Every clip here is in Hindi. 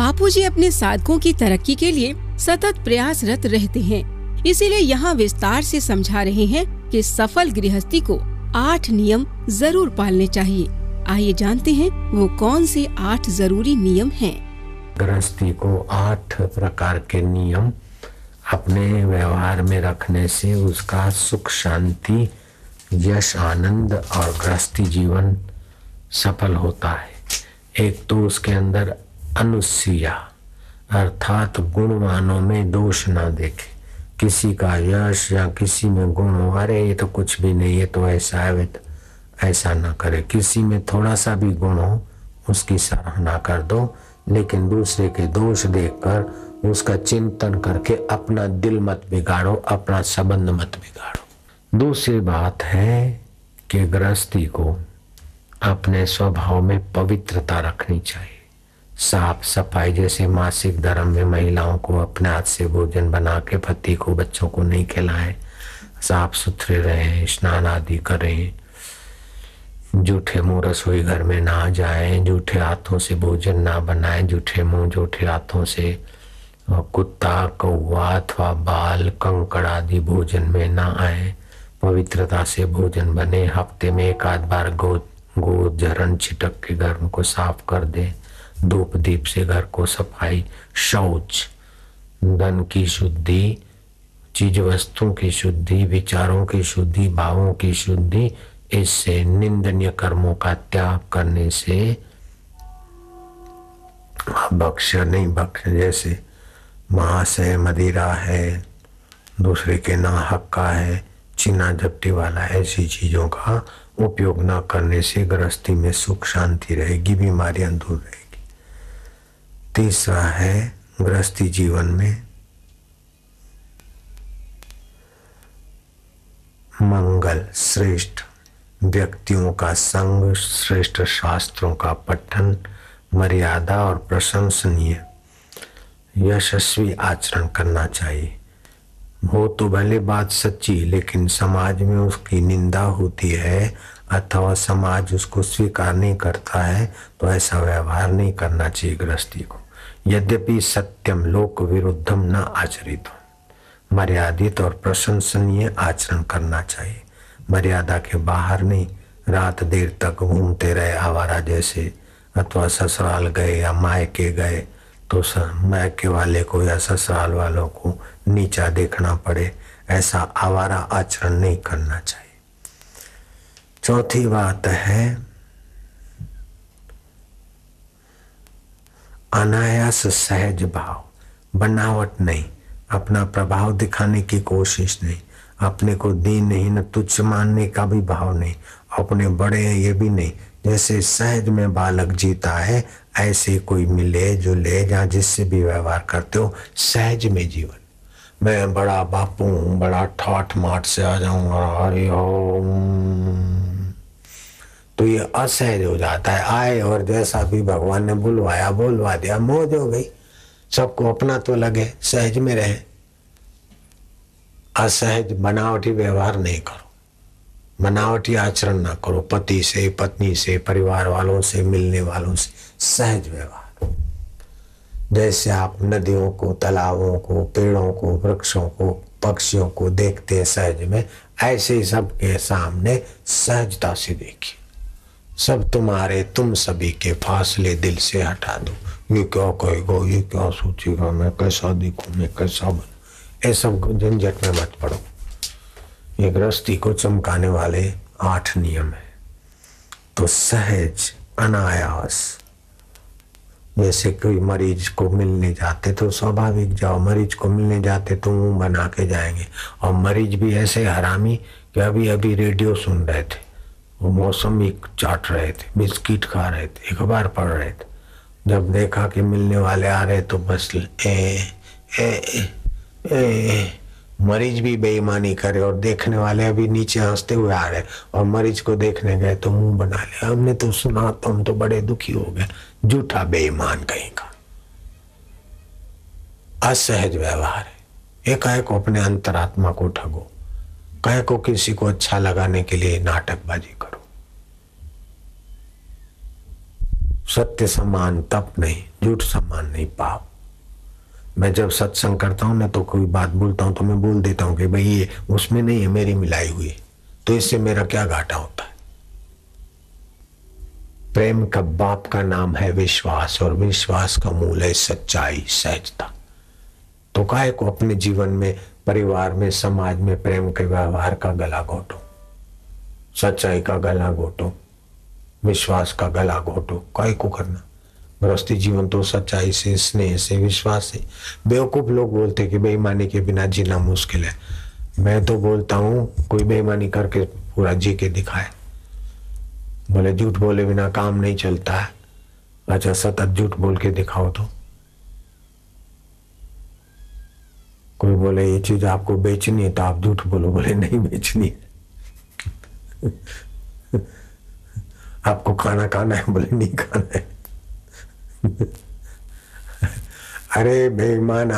बापूजी अपने साधकों की तरक्की के लिए सतत प्रयासरत रहते हैं। इसीलिए यहाँ विस्तार से समझा रहे हैं कि सफल गृहस्थी को 8 नियम जरूर पालने चाहिए। आइए जानते हैं वो कौन से 8 जरूरी नियम हैं। गृहस्थी को 8 प्रकार के नियम अपने व्यवहार में रखने से उसका सुख शांति यश आनंद और गृहस्थी जीवन सफल होता है। एक तो उसके अंदर अनुसूया अर्थात गुणवानों में दोष ना देखे। किसी का यश या किसी में गुण हो, अरे ये तो कुछ भी नहीं, ये तो ऐसा है, ऐसा ना करे। किसी में थोड़ा सा भी गुण हो उसकी सराहना कर दो, लेकिन दूसरे के दोष देखकर उसका चिंतन करके अपना दिल मत बिगाड़ो, अपना संबंध मत बिगाड़ो। दूसरी बात है कि गृहस्थी को अपने स्वभाव में पवित्रता रखनी चाहिए। साफ सफाई, जैसे मासिक धर्म में महिलाओं को अपने हाथ से भोजन बना के पति को बच्चों को नहीं खिलाएं, साफ सुथरे रहें, स्नान आदि करें, जूठे मुंह रसोई घर में ना जाएं, जूठे हाथों से भोजन ना बनाएं, जूठे मुंह जूठे हाथों से कुत्ता कौवा अथवा बाल कंकड़ आदि भोजन में ना आए। पवित्रता से भोजन बने। हफ्ते में 1 आध बार गोचरण छिटक के घर को साफ कर दे। धूप दीप से घर को सफाई, शौच, धन की शुद्धि, चीज वस्तुओं की शुद्धि, विचारों की शुद्धि, भावों की शुद्धि, इससे निंदनीय कर्मों का त्याग करने से बख्श नहीं बख्श। जैसे मांस है, मदिरा है, दूसरे के ना हक का है, चीना झपटी वाला, ऐसी चीजों का उपयोग न करने से गृहस्थी में सुख शांति रहेगी, बीमारियां दूर रहेगी। तीसरा है गृहस्थी जीवन में मंगल, श्रेष्ठ व्यक्तियों का संग, श्रेष्ठ शास्त्रों का पठन, मर्यादा और प्रशंसनीय यशस्वी आचरण करना चाहिए। हो तो भले बात सच्ची, लेकिन समाज में उसकी निंदा होती है अथवा समाज उसको स्वीकार नहीं करता है, तो ऐसा व्यवहार नहीं करना चाहिए गृहस्थी को। यद्यपि सत्यम लोक विरुद्धम न आचरित, मर्यादित और प्रशंसनीय आचरण करना चाहिए। मर्यादा के बाहर नहीं, रात देर तक घूमते रहे आवारा जैसे, अथवा ससुराल गए या मायके गए तो मायके वाले को या ससुराल वालों को नीचा देखना पड़े, ऐसा आवारा आचरण नहीं करना चाहिए। चौथी बात है अनायास सहज भाव, बनावट नहीं, अपना प्रभाव दिखाने की कोशिश नहीं, अपने को दीनहीन तुच्छ मानने का भी भाव नहीं, अपने बड़े हैं ये भी नहीं। जैसे सहज में बालक जीता है, ऐसे कोई मिले जो ले जहाँ जिससे भी व्यवहार करते हो सहज में जीवन। मैं बड़ा बापू हूँ, बड़ा ठाठ माठ से आ जाऊंगा, हरि ओम, तो ये असहज हो जाता है। आए और जैसा भी भगवान ने बुलवाया बोलवा दिया, मौज हो गई। सबको अपना तो लगे, सहज में रहे। असहज बनावटी व्यवहार नहीं करो, बनावटी आचरण ना करो। पति से, पत्नी से, परिवार वालों से, मिलने वालों से सहज व्यवहार। जैसे आप नदियों को, तालाबों को, पेड़ों को, वृक्षों को, पक्षियों को देखते हैं सहज में, ऐसे ही सबके सामने सहजता से देखिए। सब तुम्हारे, तुम सभी के फासले दिल से हटा दो। ये क्या कहेगा, ये क्या सोचेगा, मैं कैसा दिखूं, मैं कैसा बनूं, ये सब झंझट में मत पड़ो। ये गृहस्थी को चमकाने वाले 8 नियम है। तो सहज, अनायास, जैसे कोई मरीज को मिलने जाते तो स्वाभाविक जाओ, मरीज को मिलने जाते तो मुंह बना के जाएंगे। और मरीज भी ऐसे हरामी कि अभी अभी रेडियो सुन रहे थे, वो मौसमी चाट रहे थे, बिस्किट खा रहे थे, अखबार पढ़ रहे थे। जब देखा कि मिलने वाले आ रहे तो बस मरीज भी बेईमानी करे और देखने वाले अभी नीचे हंसते हुए आ रहे, और मरीज को देखने गए तो मुंह बना लिया, हमने तो सुना तो हम तो बड़े दुखी हो गए। झूठा बेईमान कहीं का, असहज व्यवहार है। एकाएक अपने अंतरात्मा को ठगो, कहे को किसी को अच्छा लगाने के लिए नाटकबाजी करो। सत्य समान तप नहीं, झूठ समान नहीं पाप। मैं जब सत्संग करता हूँ ना तो कोई बात बोलता हूँ तो मैं बोल देता हूँ कि भाई ये उसमें नहीं है, मेरी मिलाई हुई है, तो इससे मेरा क्या घाटा होता है। प्रेम का बाप का नाम है विश्वास, और विश्वास का मूल है सच्चाई, सहजता। तो काहे को अपने जीवन में, परिवार में, समाज में प्रेम के व्यवहार का गला घोटो, सच्चाई का गला घोटो, विश्वास का गला घोटो, काहे को करना। गृहस्थी जीवन तो सच्चाई से, स्नेह से, विश्वास से। बेवकूफ लोग बोलते कि बेईमानी के बिना जीना मुश्किल है। मैं तो बोलता हूँ कोई बेईमानी करके पूरा जी के दिखाए। बोले झूठ बोले बिना काम नहीं चलता है। अच्छा सतत झूठ बोल के दिखाओ तो। कोई बोले ये चीज आपको बेचनी है तो आप झूठ बोलो, बोले नहीं बेचनी है। आपको खाना खाना है, बोले नहीं खाना है। अरे बेईमान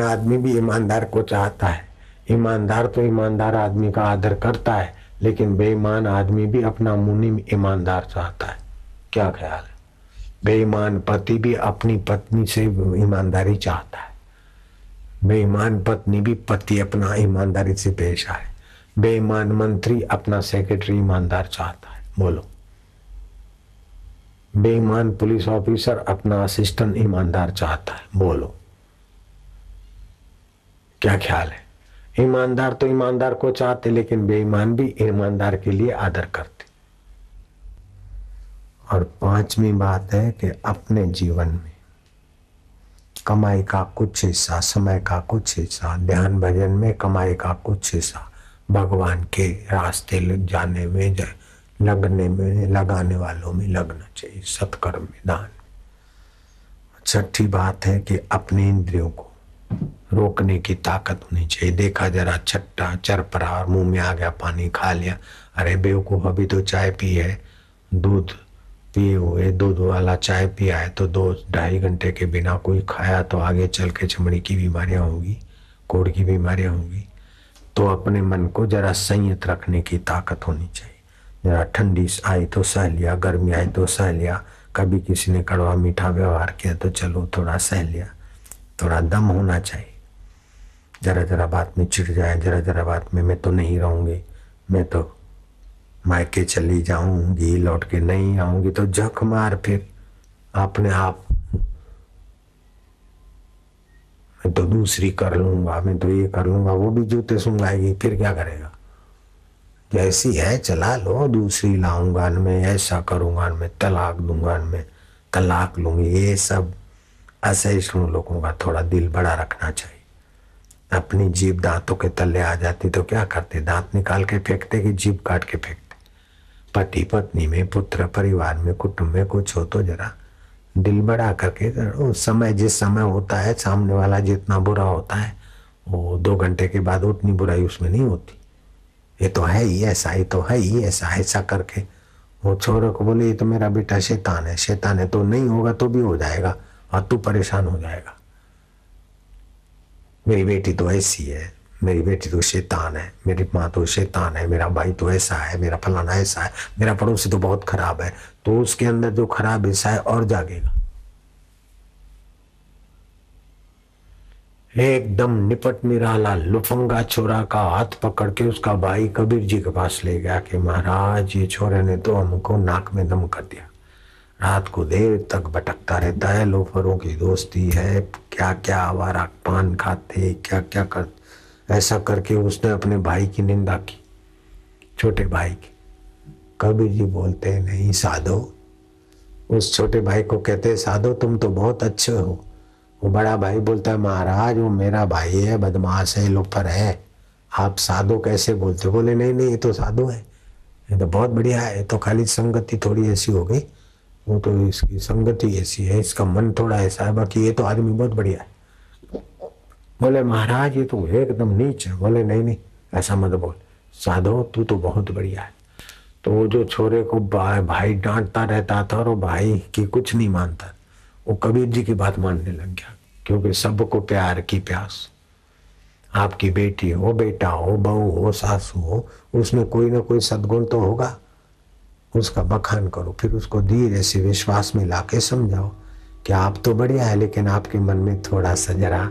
आदमी भी ईमानदार को चाहता है। ईमानदार तो ईमानदार आदमी का आदर करता है, लेकिन बेईमान आदमी भी अपना मुनीम ईमानदार चाहता है। क्या ख्याल है? बेईमान पति भी अपनी पत्नी से ईमानदारी चाहता है। बेईमान पत्नी भी पति अपना ईमानदारी से पेश आए। बेईमान मंत्री अपना सेक्रेटरी ईमानदार चाहता है। बोलो। बेईमान पुलिस ऑफिसर अपना असिस्टेंट ईमानदार चाहता है। बोलो क्या ख्याल है? ईमानदार तो ईमानदार को चाहते, लेकिन बेईमान भी ईमानदार के लिए आदर करते। और पांचवी बात है कि अपने जीवन में कमाई का कुछ हिस्सा, समय का कुछ हिस्सा, ध्यान भजन में कमाई का कुछ हिस्सा भगवान के रास्ते जाने में, लगने में, लगाने वालों में लगना चाहिए, सत्कर्म में, दान। छठी बात है कि अपने इंद्रियों को रोकने की ताकत होनी चाहिए। देखा जरा छट्टा चरपरा और मुंह में आ गया, पानी खा लिया, अरे बेवकूफ अभी तो चाय पी है, दूध पिए हुए, दूध वाला चाय पिया है तो 2-2.5 घंटे के बिना कोई खाया तो आगे चल के चमड़ी की बीमारियां होंगी, कोढ़ की बीमारियां होंगी। तो अपने मन को जरा संयत रखने की ताकत होनी चाहिए। जरा ठंडी आई तो सह लिया, गर्मी आई तो सह लिया, कभी किसी ने कड़वा मीठा व्यवहार किया तो चलो थोड़ा सह लिया। थोड़ा दम होना चाहिए। जरा जरा बात में चिढ़ जाए, जरा जरा बात में मैं तो नहीं रहूंगी, मैं तो मायके चली जाऊंगी, लौट के नहीं आऊंगी, तो झक मार फिर अपने आप, मैं तो दूसरी कर लूंगा, मैं तो ये कर लूंगा, वो भी जूते सुंगाएगी, फिर क्या करेगा? जैसी है चला लो, दूसरी लाऊंगा, मैं ऐसा करूंगा, मैं तलाक दूंगा, मैं तलाक लूंगी। ये सब असहिष्णु लोगों का थोड़ा दिल बड़ा रखना चाहिए। अपनी जीभ दांतों के तले आ जाती तो क्या करते? दांत निकाल के फेंकते कि जीभ काट के फेंकते? पति पत्नी में, पुत्र परिवार में, कुटुंब में कुछ हो तो जरा दिल बड़ा करके उस समय, जिस समय होता है, सामने वाला जितना बुरा होता है वो 2 घंटे के बाद उतनी बुराई उसमें नहीं होती। ये तो है ही ऐसा, ये तो है ही ऐसा, ऐसा करके वो छोरे को बोले ये तो मेरा बेटा शैतान है, शैतान है, तो नहीं होगा तो भी हो जाएगा और तू परेशान हो जाएगा। मेरी बेटी तो ऐसी है, मेरी बेटी तो शैतान है, मेरी माँ तो शैतान है, मेरा भाई तो ऐसा है, मेरा फलाना ऐसा है, मेरा पड़ोसी तो बहुत खराब है, तो उसके अंदर जो खराब हिस्सा है और जागेगा। एकदम निपट निराला लुफंगा छोरा का हाथ पकड़ के उसका भाई कबीर जी के पास ले गया कि महाराज ये छोरे ने तो हमको नाक में दम कर दिया, रात को देर तक भटकता रहता है, लोफरों की दोस्ती है, क्या क्या आवारा पान खाते, क्या क्या कर, ऐसा करके उसने अपने भाई की निंदा की, छोटे भाई की। कबीर जी बोलते नहीं साधो, उस छोटे भाई को कहते साधो तुम तो बहुत अच्छे हो। वो बड़ा भाई बोलता है महाराज वो मेरा भाई है, बदमाश है, लोफर है, आप साधो कैसे बोलते? बोले नहीं नहीं ये तो साधो है, ये तो बहुत बढ़िया है, तो खाली संगति थोड़ी ऐसी हो गई, वो तो इसकी संगति ऐसी है, इसका मन थोड़ा ऐसा है, बाकी ये तो आदमी बहुत बढ़िया है। बोले महाराज ये तो एकदम नीच है। बोले नहीं नहीं ऐसा मत बोल, साधो तू तो बहुत बढ़िया है। तो वो जो छोरे को भाई डांटता रहता था और वो भाई की कुछ नहीं मानता, वो कबीर जी की बात मानने लग गया, क्योंकि सबको प्यार की प्यास। आपकी बेटी हो, बेटा हो, बहू हो, सासू हो, उसमें कोई ना कोई सद्गुण तो होगा। उसका बखान करो, फिर उसको धीरे से विश्वास में लाके समझाओ कि आप तो बढ़िया है, लेकिन आपके मन में थोड़ा सा जरा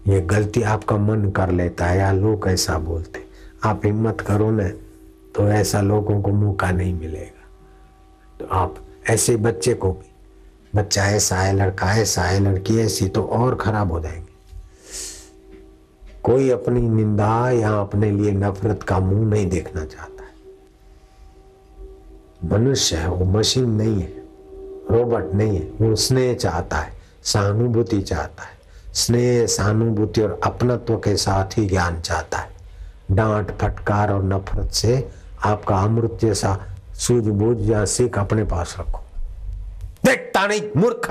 ये गलती आपका मन कर लेता है या लोग ऐसा बोलते। आप हिम्मत करो न, तो ऐसा लोगों को मौका नहीं मिलेगा। तो आप ऐसे बच्चे को भी, बच्चा ऐसा है, लड़का ऐसा है, लड़की ऐसी, तो और खराब हो जाएंगे। कोई अपनी निंदा या अपने लिए नफरत का मुंह नहीं देखना चाहता है। मनुष्य है, वो मशीन नहीं है, रोबोट नहीं है। वो स्नेह चाहता है, सहानुभूति चाहता है। स्नेह, सहानुभूति और अपनत्व के साथ ही ज्ञान चाहता है। डांट, फटकार और नफरत से आपका अमृत जैसा सूझबूझ या सीख अपने पास रखो। देखता नहीं मूर्ख,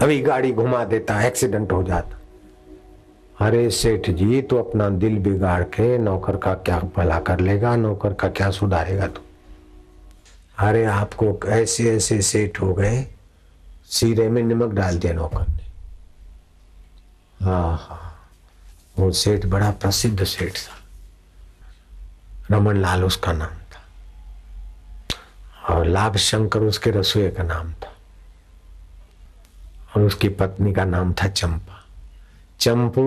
अभी गाड़ी घुमा देता, एक्सीडेंट हो जाता। अरे सेठ जी, तो अपना दिल बिगाड़ के नौकर का क्या भला कर लेगा, नौकर का क्या सुधारेगा तू? अरे आपको ऐसे ऐसे सेठ हो गए, सीरे में नमक डाल दिया नौकर ने। हाँ, वो सेठ बड़ा प्रसिद्ध सेठ था, रमन लाल उसका नाम था, और लाभ शंकर उसके रसोई का नाम था, और उसकी पत्नी का नाम था चंपा। चंपू,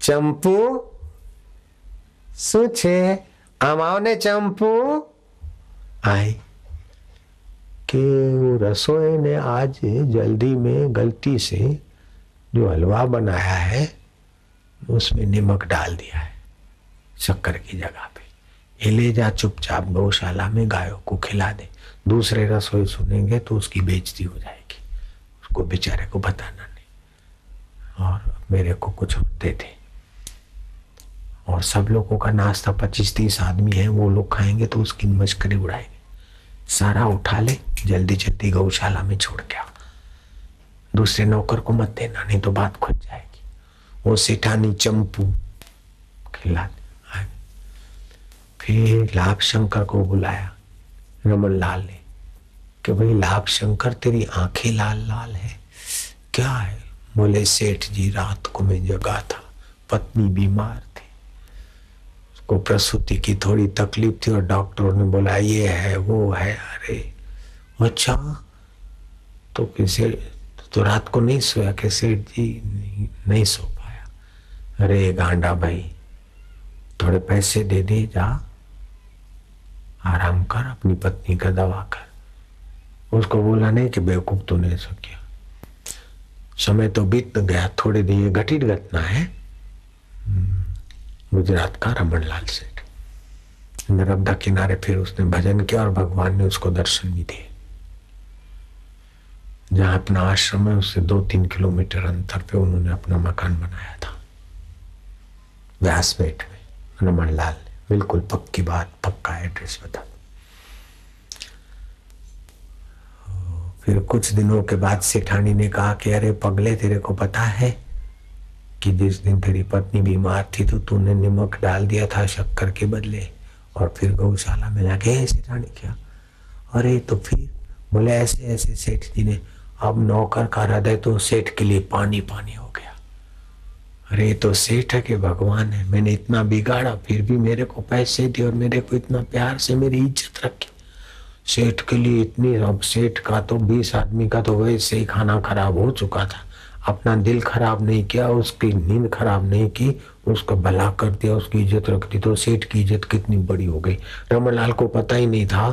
चंपू શું છે? આમ આવ ને ચંપુ। आई कि वो रसोई ने आज जल्दी में गलती से जो हलवा बनाया है उसमें नमक डाल दिया है शक्कर की जगह पे। ये ले जा चुपचाप गौशाला में गायों को खिला दे। दूसरे रसोई सुनेंगे तो उसकी बेइज्जती हो जाएगी, उसको बेचारे को बताना नहीं। और मेरे को कुछ दे दे। और सब लोगों का नाश्ता 25-30 आदमी है, वो लोग खाएंगे तो उसकी मस्करी उड़ाएंगे। सारा उठा ले, जल्दी जल्दी गौशाला में छोड़ के आओ। दूसरे नौकर को मत देना, नहीं तो बात खुल जाएगी। वो सेठानी चंपू खिला दे। फिर लाभ शंकर को बुलाया रमन लाल ने कि भाई लाभ शंकर, तेरी आंखें लाल लाल है, क्या है? बोले सेठ जी, रात को मैं जगा था, पत्नी बीमार थी, उसको प्रसूति की थोड़ी तकलीफ थी और डॉक्टरों ने बोला ये है वो है। अरे अच्छा, तो किसे तो रात को नहीं सोया कि सेठ जी? नहीं सो पाया। अरे गांडा भाई, थोड़े पैसे दे दे, जा आराम कर, अपनी पत्नी का दवा कर। उसको बोला नहीं कि बेवकूफ तूने ऐसा किया, समय तो बीत गया, थोड़े दिन ये घटित घटना है। गुजरात का रमन लाल सेठ नर्मदा किनारे फिर उसने भजन किया और भगवान ने उसको दर्शन भी दिए। जहां अपना आश्रम है उससे 2-3 किलोमीटर अंतर पे उन्होंने अपना मकान बनाया था, व्यासपेट में। रमन लाल ने बिल्कुल पक्की बात, पक्का एड्रेस बता। फिर कुछ दिनों के बाद सेठानी ने कहा कि अरे पगले, तेरे को पता है कि जिस दिन तेरी पत्नी बीमार थी तो तूने नमक डाल दिया था शक्कर के बदले, और फिर गौशाला में जाके सेठानी क्या? अरे तो फिर बोले ऐसे ऐसे सेठ जी ने। अब नौकर का हृदय तो सेठ के लिए पानी पानी हो गया। अरे तो सेठ है कि भगवान है? मैंने इतना बिगाड़ा फिर भी मेरे को पैसे दिए और मेरे को इतना प्यार से मेरी इज्जत रखी। सेठ के लिए इतनी, अब सेठ का तो 20 आदमी का तो वैसे ही खाना खराब हो चुका था, अपना दिल खराब नहीं किया, उसकी नींद खराब नहीं की, उसको भला कर दिया, उसकी इज्जत रख दी, तो सेठ की इज्जत कितनी बड़ी हो गई। रमनलाल को पता ही नहीं था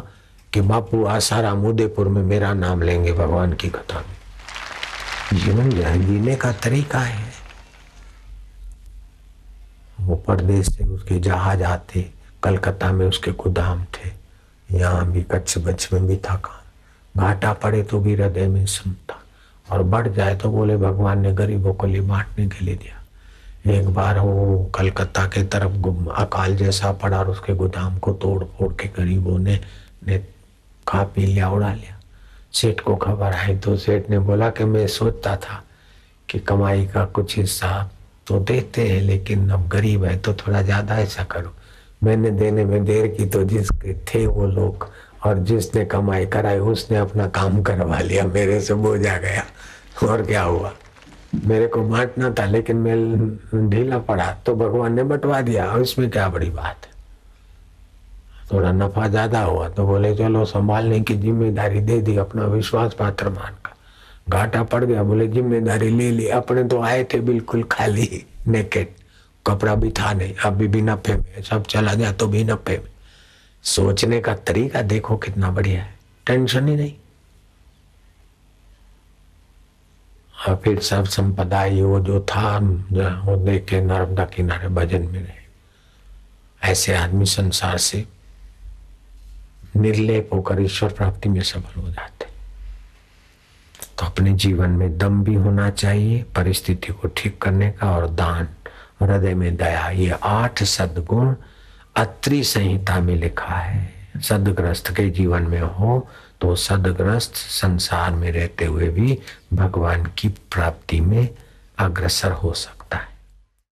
कि बापू आसाराम उदयपुर में मेरा नाम लेंगे भगवान की कथा में। जीवन जीने का तरीका है। वो परदेश से उसके जहाज आते, कलकत्ता में उसके गोदाम थे, यहाँ भी कच्छ बच्छ में भी था काम। घाटा पड़े तो भी हृदय में समता, और बढ़ जाए तो बोले भगवान ने गरीबों को लिए बांटने के लिए दिया। एक बार वो कलकत्ता के तरफ अकाल जैसा पड़ा और उसके गोदाम को तोड़ फोड़ के गरीबों ने खा पी लिया, उड़ा लिया। सेठ को खबर आई तो सेठ ने बोला कि मैं सोचता था कि कमाई का कुछ हिस्सा तो देते हैं, लेकिन अब गरीब है तो थोड़ा ज्यादा ऐसा करो। मैंने देने में देर की तो जिसके थे वो लोग, और जिसने कमाई कराई उसने अपना काम करवा लिया, मेरे से बोझ आ गया। और क्या हुआ? मेरे को बांटना था लेकिन मैं ढीला पड़ा तो भगवान ने बंटवा दिया, और इसमें क्या बड़ी बात है? थोड़ा नफा ज्यादा हुआ तो बोले चलो संभालने की जिम्मेदारी दे दी, अपना विश्वास पात्र मानकर। घाटा पड़ गया, बोले जिम्मेदारी ले ली। अपने तो आए थे बिल्कुल खाली, नेकेड, कपड़ा भी था नहीं, अभी भी नफे में, सब चला गया तो भी नफे में। सोचने का तरीका देखो कितना बढ़िया है, टेंशन ही नहीं। और फिर सब संपदा ये वो जो था वो देखे नर्मदा किनारे भजन में रहे। ऐसे आदमी संसार से निर्लेप होकर ईश्वर प्राप्ति में सफल हो जाते। तो अपने जीवन में दम भी होना चाहिए परिस्थिति को ठीक करने का, और दान, हृदय में दया, ये 8 सद्गुण अत्रि संहिता में लिखा है। सदग्रस्त के जीवन में हो तो सदग्रस्त संसार में रहते हुए भी भगवान की प्राप्ति में अग्रसर हो सकता।